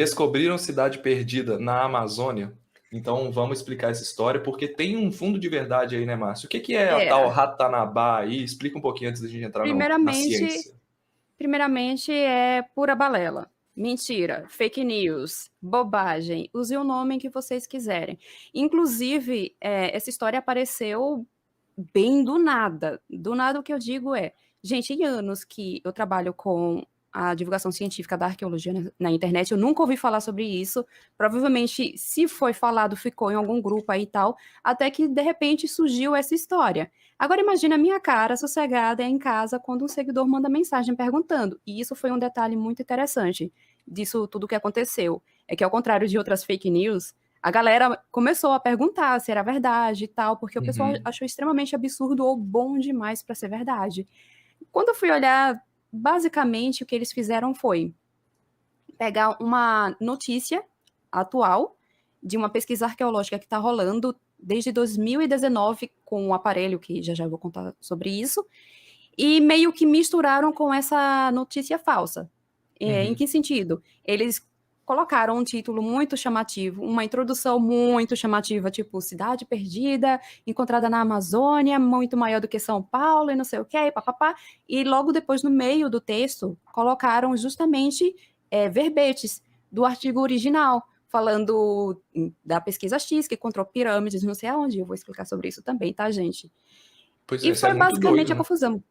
descobriram cidade perdida na Amazônia. Então vamos explicar essa história, porque tem um fundo de verdade aí, né, Márcio? O que que é a tal É, Ratanabá aí? Explica um pouquinho antes da gente entrar na primeiramente, ciência. primeiramente é pura balela. Mentira, fake news, bobagem, use o nome que vocês quiserem. Inclusive, essa história apareceu bem do nada. Do nada, o que eu digo é, gente, em anos que eu trabalho com a divulgação científica da arqueologia na internet, eu nunca ouvi falar sobre isso. Provavelmente, se foi falado, ficou em algum grupo aí e tal, até que de repente surgiu essa história. Agora imagina a minha cara sossegada em casa quando um seguidor manda mensagem perguntando. E isso foi um detalhe muito interessante disso tudo que aconteceu. É que ao contrário de outras fake news, a galera começou a perguntar se era verdade e tal, porque o pessoal Uhum. achou extremamente absurdo ou bom demais para ser verdade. Quando eu fui olhar, basicamente o que eles fizeram foi pegar uma notícia atual de uma pesquisa arqueológica que está rolando desde 2019 com um aparelho, que já já vou contar sobre isso, e meio que misturaram com essa notícia falsa. Em Uhum. que sentido? Eles colocaram um título muito chamativo, uma introdução muito chamativa, tipo Cidade Perdida, encontrada na Amazônia, muito maior do que São Paulo, e não sei o quê, papapá. E logo depois, no meio do texto, colocaram justamente verbetes do artigo original, falando da pesquisa X, que encontrou pirâmides, não sei aonde. Eu vou explicar sobre isso também, tá, gente? Pois é, E isso é foi muito basicamente doido, a né? confusão.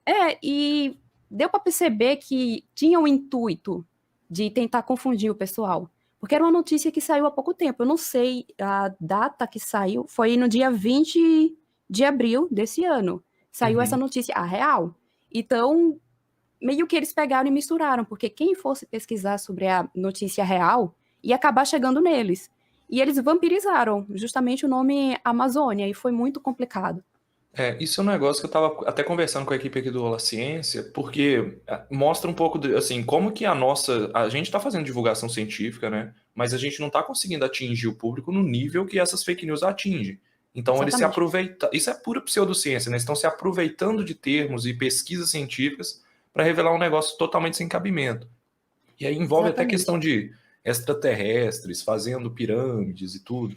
E deu para perceber que tinha o intuito de tentar confundir o pessoal. Porque era uma notícia que saiu há pouco tempo. Eu não sei a data que saiu. Foi no dia 20 de abril desse ano. Saiu essa Uhum. notícia, a real. Então, meio que eles pegaram e misturaram. Porque quem fosse pesquisar sobre a notícia real ia acabar chegando neles. E eles vampirizaram justamente o nome Amazônia. E foi muito complicado. Isso é um negócio que eu estava até conversando com a equipe aqui do Ola Ciência, porque mostra um pouco de, assim, como que a gente está fazendo divulgação científica, né? Mas a gente não está conseguindo atingir o público no nível que essas fake news atingem. Então eles se Exatamente. aproveitam, isso é pura pseudociência, né? Eles estão se aproveitando de termos e pesquisas científicas para revelar um negócio totalmente sem cabimento. E aí envolve até questão Exatamente. de extraterrestres fazendo pirâmides e tudo.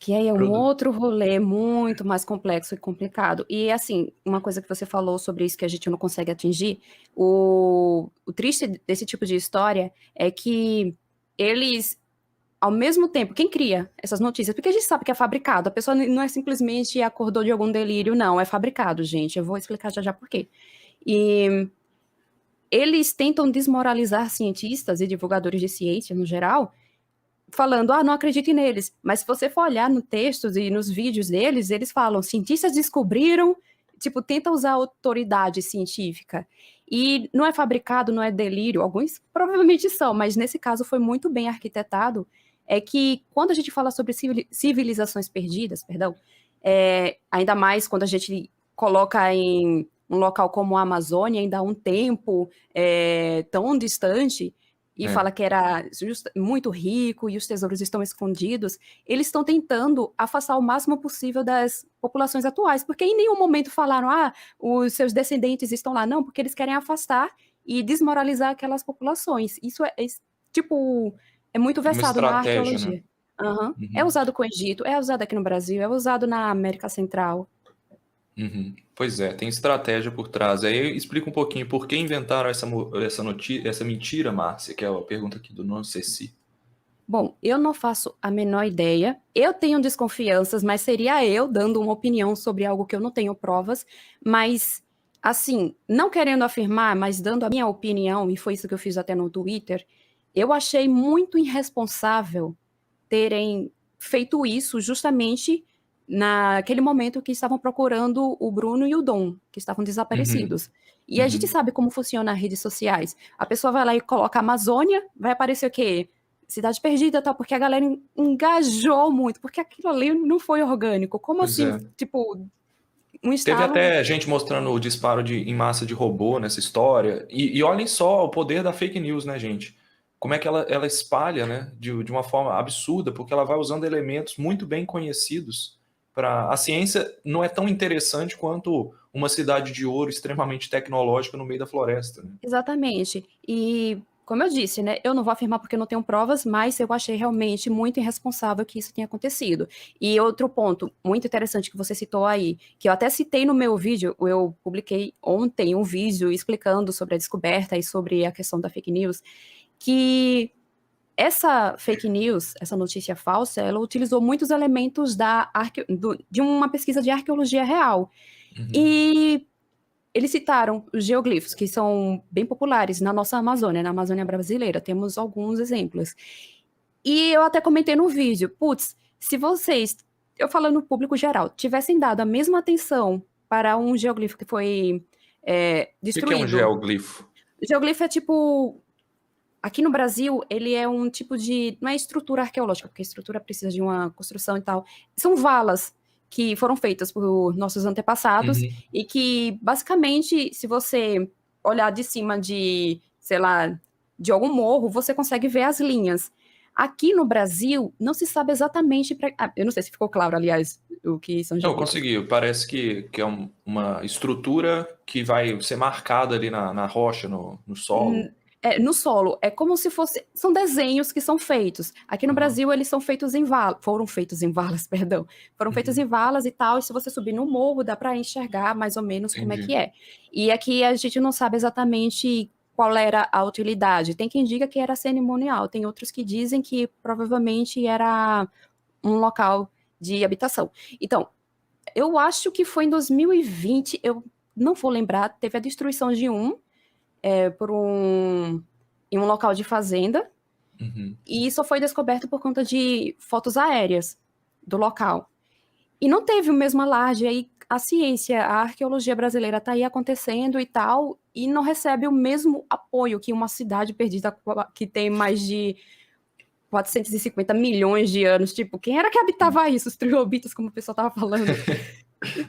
Que aí é um Produ- outro rolê muito mais complexo e complicado. E, assim, uma coisa que você falou sobre isso que a gente não consegue atingir, o triste desse tipo de história é que eles, ao mesmo tempo, quem cria essas notícias? Porque a gente sabe que é fabricado, a pessoa não é simplesmente acordou de algum delírio, não, é fabricado, gente. Eu vou explicar já já por quê. E eles tentam desmoralizar cientistas e divulgadores de ciência no geral, falando, não acredite neles. Mas se você for olhar no texto e nos vídeos deles, eles falam, cientistas descobriram, tipo, tenta usar autoridade científica. E não é fabricado, não é delírio, alguns provavelmente são, mas nesse caso foi muito bem arquitetado, é que quando a gente fala sobre civilizações perdidas, perdão, ainda mais quando a gente coloca em um local como a Amazônia, ainda há um tempo tão distante, e É. fala que era muito rico e os tesouros estão escondidos, eles estão tentando afastar o máximo possível das populações atuais, porque em nenhum momento falaram, os seus descendentes estão lá, não, porque eles querem afastar e desmoralizar aquelas populações. Isso tipo, é muito Uma versado na estratégia, né? arqueologia. Uhum. É Uhum. usado com o Egito, é usado aqui no Brasil, é usado na América Central. Uhum. Pois é, tem estratégia por trás. Aí explica um pouquinho por que inventaram essa mentira, Márcia, que é a pergunta aqui do Não Ceci. Bom, eu não faço a menor ideia. Eu tenho desconfianças, mas seria eu dando uma opinião sobre algo que eu não tenho provas. Mas, assim, não querendo afirmar, mas dando a minha opinião, e foi isso que eu fiz até no Twitter, eu achei muito irresponsável terem feito isso justamente naquele momento que estavam procurando o Bruno e o Dom, que estavam Uhum. desaparecidos. E a gente Uhum. sabe como funciona as redes sociais. A pessoa vai lá e coloca Amazônia, vai aparecer o quê? Cidade perdida, tal, porque a galera engajou muito, porque aquilo ali não foi orgânico. Como Pois assim, é. tipo, um Teve estalo. até gente mostrando o disparo em massa de robô nessa história. E olhem só o poder da fake news, né, gente? Como é que ela espalha, né, de uma forma absurda, porque ela vai usando elementos muito bem conhecidos. A ciência não é tão interessante quanto uma cidade de ouro extremamente tecnológica no meio da floresta, né? Exatamente. E como eu disse, né? Eu não vou afirmar porque eu não tenho provas, mas eu achei realmente muito irresponsável que isso tenha acontecido. E outro ponto muito interessante que você citou aí, que eu até citei no meu vídeo, eu publiquei ontem um vídeo explicando sobre a descoberta e sobre a questão da fake news, que essa fake news, essa notícia falsa, ela utilizou muitos elementos de uma pesquisa de arqueologia real. Uhum. E eles citaram os geoglifos, que são bem populares na nossa Amazônia, na Amazônia brasileira. Temos alguns exemplos. E eu até comentei no vídeo, putz, se vocês, eu falando no público geral, tivessem dado a mesma atenção para um geoglifo que foi O que é um destruído. geoglifo? O geoglifo é tipo. Aqui no Brasil, ele é um tipo de. Não é estrutura arqueológica, porque a estrutura precisa de uma construção e tal. São valas que foram feitas por nossos antepassados Uhum. e que, basicamente, se você olhar de cima de, sei lá, de algum morro, você consegue ver as linhas. Aqui no Brasil, não se sabe exatamente. Eu não sei se ficou claro, aliás, o que são Não, geoglifos. consegui. Parece que é uma estrutura que vai ser marcada ali na rocha, no solo. No solo, é como se fosse. São desenhos que são feitos. Aqui no Aham. Brasil, eles são feitos em valas. Foram feitos em valas, perdão. Foram feitos Uhum. em valas e tal. E se você subir no morro, dá para enxergar mais ou menos como é Entendi. que é. E aqui a gente não sabe exatamente qual era a utilidade. Tem quem diga que era cerimonial, tem outros que dizem que provavelmente era um local de habitação. Então, eu acho que foi em 2020, eu não vou lembrar, teve a destruição de em um local de fazenda, Uhum. e isso foi descoberto por conta de fotos aéreas do local. E não teve o mesmo alarde, aí a ciência, a arqueologia brasileira está aí acontecendo e tal, e não recebe o mesmo apoio que uma cidade perdida que tem mais de 450 milhões de anos. Tipo, quem era que habitava isso? Os trilobitas, como o pessoal estava falando.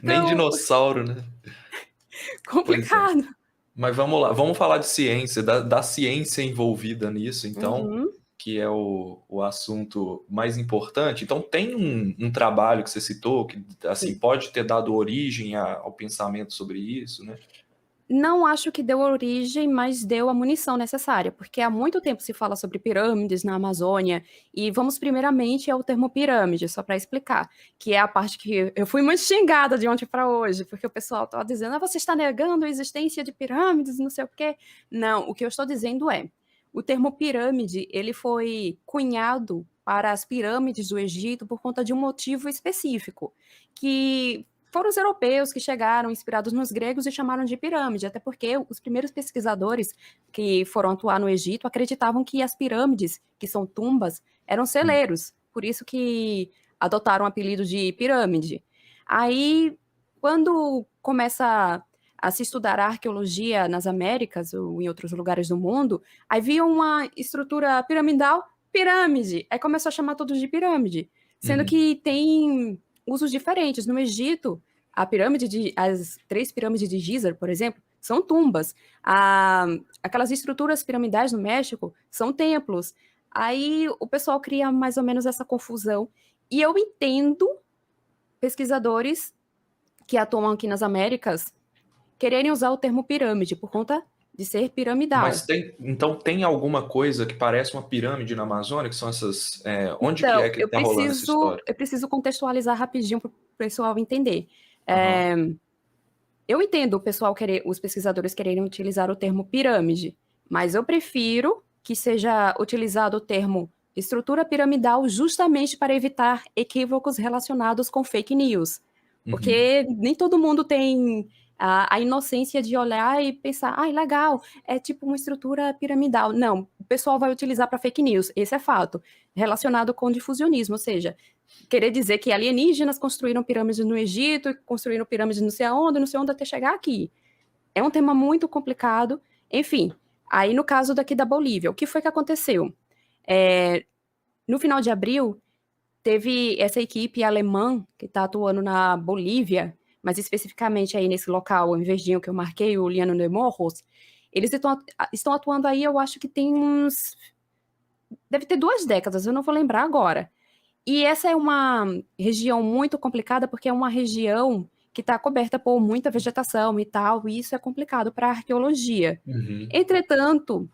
Nem Então, dinossauro, né? Pois é. complicado. Mas vamos lá, vamos falar de ciência, da ciência envolvida nisso, então, Uhum. que é o assunto mais importante. Então, tem um trabalho que você citou, que assim, Sim. pode ter dado origem ao pensamento sobre isso, né? Não acho que deu origem, mas deu a munição necessária, porque há muito tempo se fala sobre pirâmides na Amazônia, e vamos primeiramente ao termo pirâmide, só para explicar, que é a parte que eu fui muito xingada de ontem para hoje, porque o pessoal estava dizendo, você está negando a existência de pirâmides, não sei o quê. Não, o que eu estou dizendo é, o termo pirâmide, ele foi cunhado para as pirâmides do Egito por conta de um motivo específico, que foram os europeus que chegaram inspirados nos gregos e chamaram de pirâmide, até porque os primeiros pesquisadores que foram atuar no Egito acreditavam que as pirâmides, que são tumbas, eram celeiros, por isso que adotaram o apelido de pirâmide. Aí, quando começa a se estudar a arqueologia nas Américas ou em outros lugares do mundo, aí viam uma estrutura piramidal, pirâmide, aí começou a chamar todos de pirâmide, sendo Uhum. que tem usos diferentes. No Egito, as 3 pirâmides de Gizar, por exemplo, são tumbas. Aquelas estruturas piramidais no México são templos. Aí o pessoal cria mais ou menos essa confusão. E eu entendo pesquisadores que atuam aqui nas Américas quererem usar o termo pirâmide por conta de ser piramidal. Mas então tem alguma coisa que parece uma pirâmide na Amazônia, que são essas. Onde que é Então, que tá rolando essa história? eu preciso contextualizar rapidinho para o pessoal entender. Aham. É, eu entendo o pessoal os pesquisadores quererem utilizar o termo pirâmide, mas eu prefiro que seja utilizado o termo estrutura piramidal justamente para evitar equívocos relacionados com fake news. Uhum. Porque nem todo mundo tem a inocência de olhar e pensar, legal, é tipo uma estrutura piramidal. Não, o pessoal vai utilizar para fake news, esse é fato, relacionado com difusionismo, ou seja, querer dizer que alienígenas construíram pirâmides no Egito, construíram pirâmides não sei onde até chegar aqui. É um tema muito complicado. Enfim, aí no caso daqui da Bolívia, o que foi que aconteceu? No final de abril, teve essa equipe alemã que está atuando na Bolívia, mas especificamente aí nesse local, o verdinho que eu marquei, o Llano de Morros, eles estão atuando aí, eu acho que tem uns... Deve ter 2 décadas, eu não vou lembrar agora. E essa é uma região muito complicada, porque é uma região que está coberta por muita vegetação e tal, e isso é complicado para a arqueologia. Uhum. Entretanto,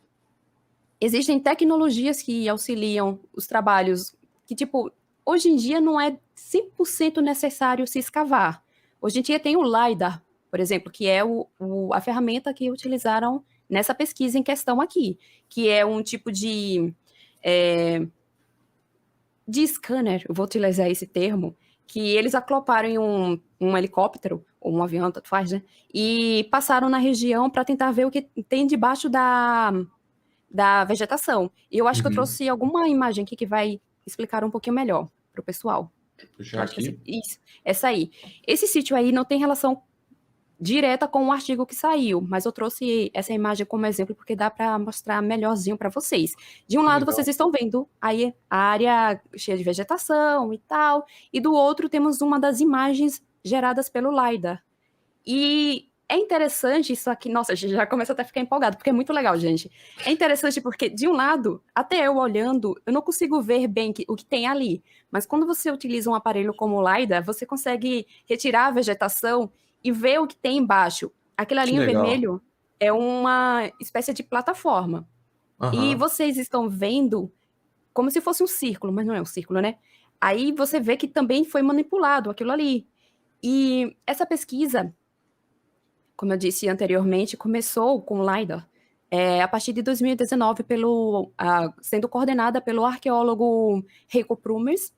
existem tecnologias que auxiliam os trabalhos que, tipo, hoje em dia não é 100% necessário se escavar. Hoje em dia tem o LiDAR, por exemplo, que é a ferramenta que utilizaram nessa pesquisa em questão aqui, que é um tipo é, de scanner, eu vou utilizar esse termo, que eles acloparam em um helicóptero, ou um avião, tanto faz, né? E passaram na região para tentar ver o que tem debaixo da vegetação. E eu acho que eu Uhum. trouxe alguma imagem aqui que vai explicar um pouquinho melhor para o pessoal. Puxar Eu acho que aqui. isso, essa aí. Esse sítio aí não tem relação direta com o artigo que saiu, mas eu trouxe essa imagem como exemplo porque dá para mostrar melhorzinho para vocês. De um Que lado vocês legal. estão vendo aí a área cheia de vegetação e tal, e do outro temos uma das imagens geradas pelo LiDAR. E é interessante isso aqui, nossa, já começa até a ficar empolgado, porque é muito legal, gente. É interessante porque, de um lado, até eu olhando, eu não consigo ver bem o que tem ali. Mas quando você utiliza um aparelho como o LiDAR, você consegue retirar a vegetação e ver o que tem embaixo. Aquele Que ali em legal. vermelho é uma espécie de plataforma. E Aham. vocês estão vendo como se fosse um círculo, mas não é um círculo, né? Aí você vê que também foi manipulado aquilo ali. E essa pesquisa, como eu disse anteriormente, começou com o LiDAR a partir de 2019, sendo coordenada pelo arqueólogo Heiko Prumers,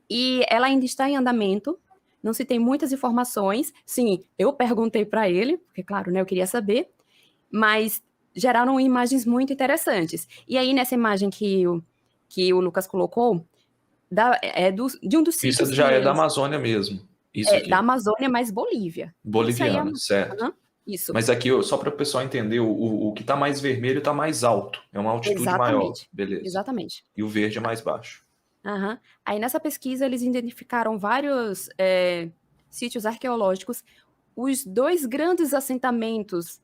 e ela ainda está em andamento, não se tem muitas informações. Sim, eu perguntei para ele, porque, claro, né, eu queria saber, mas geraram imagens muito interessantes. E aí, nessa imagem que o Lucas colocou, de um dos sítios Isso já que é da eles... Amazônia mesmo. Isso Da aqui. Amazônia mais Bolívia. Isso aí é... Boliviana, certo. Aham, isso. Mas aqui, ó, só para o pessoal entender, o que está mais vermelho está mais alto. É uma altitude maior. Exatamente, Beleza. exatamente. E o verde é mais baixo. Aham. Aí nessa pesquisa eles identificaram vários sítios arqueológicos. Os dois grandes assentamentos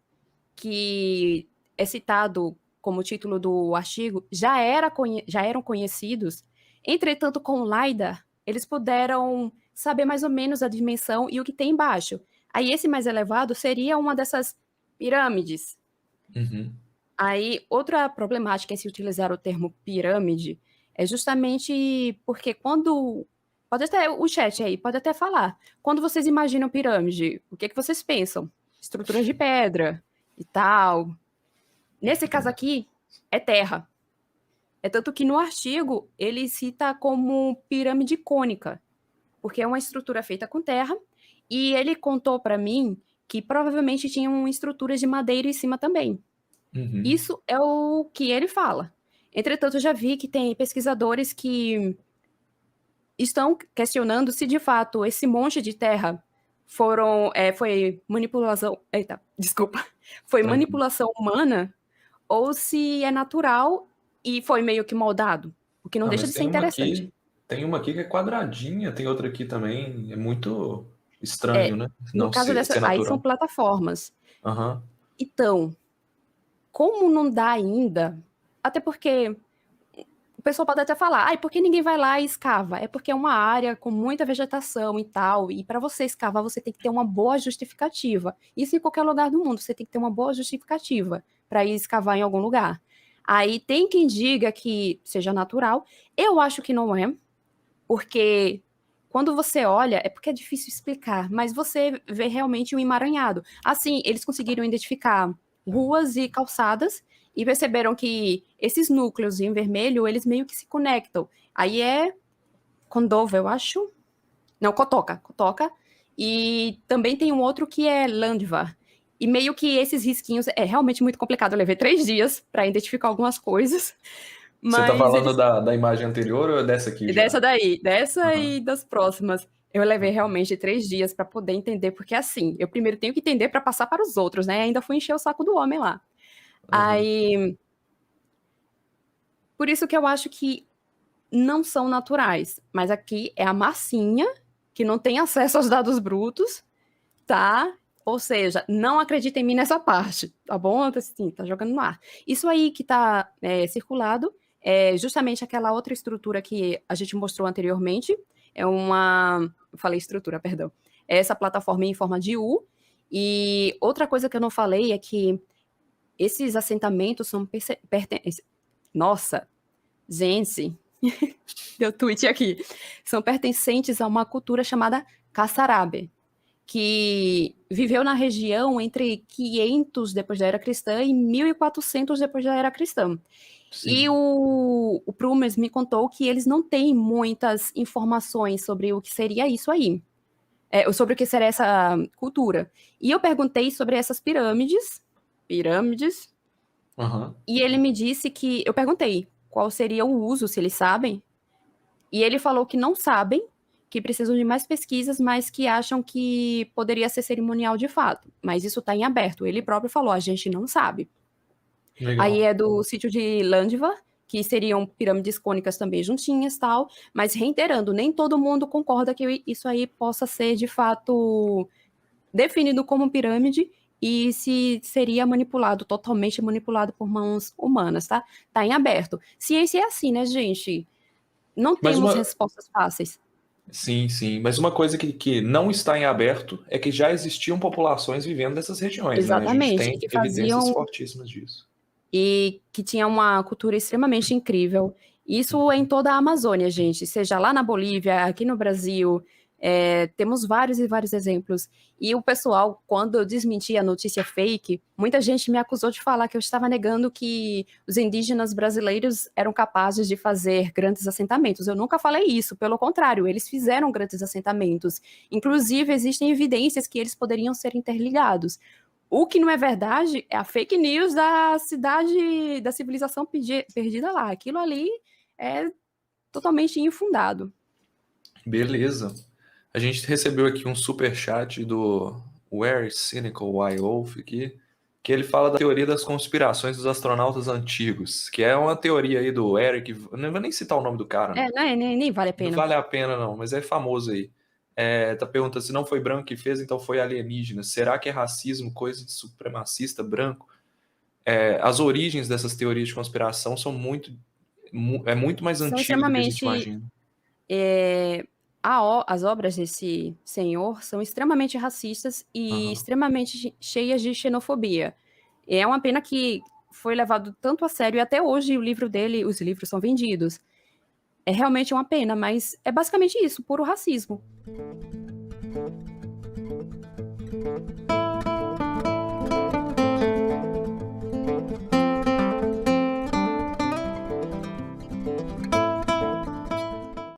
que é citado como título do artigo já eram conhecidos. Entretanto, com o LiDAR, eles puderam saber mais ou menos a dimensão e o que tem embaixo. Aí esse mais elevado seria uma dessas pirâmides. Uhum. Aí, outra problemática em se utilizar o termo pirâmide é justamente porque quando... Pode até, o chat aí, pode até falar. Quando vocês imaginam pirâmide, o que é que vocês pensam? Estruturas de pedra e tal. Nesse caso aqui, é terra. É tanto que no artigo ele cita como pirâmide cônica, porque é uma estrutura feita com terra, e ele contou para mim que provavelmente tinham estruturas de madeira em cima também. Uhum. Isso é o que ele fala. Entretanto, eu já vi que tem pesquisadores que estão questionando se de fato esse monte de terra foi manipulação. Eita, desculpa. Foi Tranquilo. manipulação humana ou se é natural e foi meio que moldado. O que não Ah, deixa mas de ser interessante. tem uma aqui que é quadradinha, tem outra aqui também. É muito estranho, né? No Não caso ser dessa, aí são natural. plataformas. Aham. Então, como não dá ainda, até porque o pessoal pode até falar, ai, por que ninguém vai lá e escava? É porque é uma área com muita vegetação e tal, e para você escavar, você tem que ter uma boa justificativa. Isso em qualquer lugar do mundo, você tem que ter uma boa justificativa para ir escavar em algum lugar. Aí tem quem diga que seja natural. Eu acho que não é, porque quando você olha, é porque é difícil explicar, mas você vê realmente um emaranhado. Assim, eles conseguiram identificar ruas e calçadas e perceberam que esses núcleos em vermelho, eles meio que se conectam. Aí é Condova, eu acho. Não, Kotoka. E também tem um outro que é Landvar. E meio que esses risquinhos é realmente muito complicado. Eu levei 3 dias para identificar algumas coisas, Você tá mas falando eles da imagem anterior ou é dessa aqui já? dessa Aham. e das próximas. Eu levei realmente 3 dias para poder entender, porque assim, eu primeiro tenho que entender para passar para os outros, né? Ainda fui encher o saco do homem lá. Aham. Aí, por isso que eu acho que não são naturais, mas aqui é a massinha que não tem acesso aos dados brutos, tá? Ou seja, não acredita em mim nessa parte, tá bom? Assim, tá jogando no ar. Isso aí que tá circulado é justamente aquela outra estrutura que a gente mostrou anteriormente. É uma... Eu falei estrutura, perdão. É essa plataforma em forma de U. E outra coisa que eu não falei é que esses assentamentos Nossa, gente, deu tweet aqui. São pertencentes a uma cultura chamada Kassarabe, que viveu na região entre 500 depois da Era Cristã e 1400 depois da Era Cristã. E Sim. o Prumers me contou que eles não têm muitas informações sobre o que seria isso aí, sobre o que seria essa cultura. E eu perguntei sobre essas pirâmides, Aham. e ele me disse que, eu perguntei qual seria o uso, se eles sabem, e ele falou que não sabem, que precisam de mais pesquisas, mas que acham que poderia ser cerimonial de fato. Mas isso está em aberto. Ele próprio falou, a gente não sabe. Aí Legal. é do sítio de Landva, que seriam pirâmides cônicas também juntinhas, tal. Mas reiterando, nem todo mundo concorda que isso aí possa ser de fato definido como pirâmide e se seria manipulado, totalmente manipulado por mãos humanas, tá? Tá em aberto. Ciência é assim, né, gente? Não Mas temos uma. respostas fáceis. Sim, sim. Mas uma coisa que não está em aberto é que já existiam populações vivendo nessas regiões, né? A gente Exatamente. E tem que evidências faziam fortíssimas disso. e que tinha uma cultura extremamente incrível. Isso é em toda a Amazônia, gente, seja lá na Bolívia, aqui no Brasil, temos vários e vários exemplos. E o pessoal, quando eu desmenti a notícia fake, muita gente me acusou de falar que eu estava negando que os indígenas brasileiros eram capazes de fazer grandes assentamentos. Eu nunca falei isso, pelo contrário, eles fizeram grandes assentamentos. Inclusive, existem evidências que eles poderiam ser interligados. O que não é verdade é a fake news da cidade, da civilização perdida lá. Aquilo ali é totalmente infundado. Beleza. A gente recebeu aqui um super chat do Where Cynical Wolf aqui, que ele fala da teoria das conspirações dos astronautas antigos, que é uma teoria aí do Eric, não vou nem citar o nome do cara, não. Não, nem vale a Não pena. vale a pena não, mas é famoso aí. Tá perguntando se não foi branco que fez, então foi alienígena. Será que é racismo, coisa de supremacista branco? As origens dessas teorias de conspiração são muito mais São antigo do que a gente extremamente. imagina. As obras desse senhor são extremamente racistas e Aham. extremamente cheias de xenofobia. É uma pena que foi levado tanto a sério e até hoje o livro dele, os livros são vendidos. É realmente uma pena, mas é basicamente isso, puro racismo.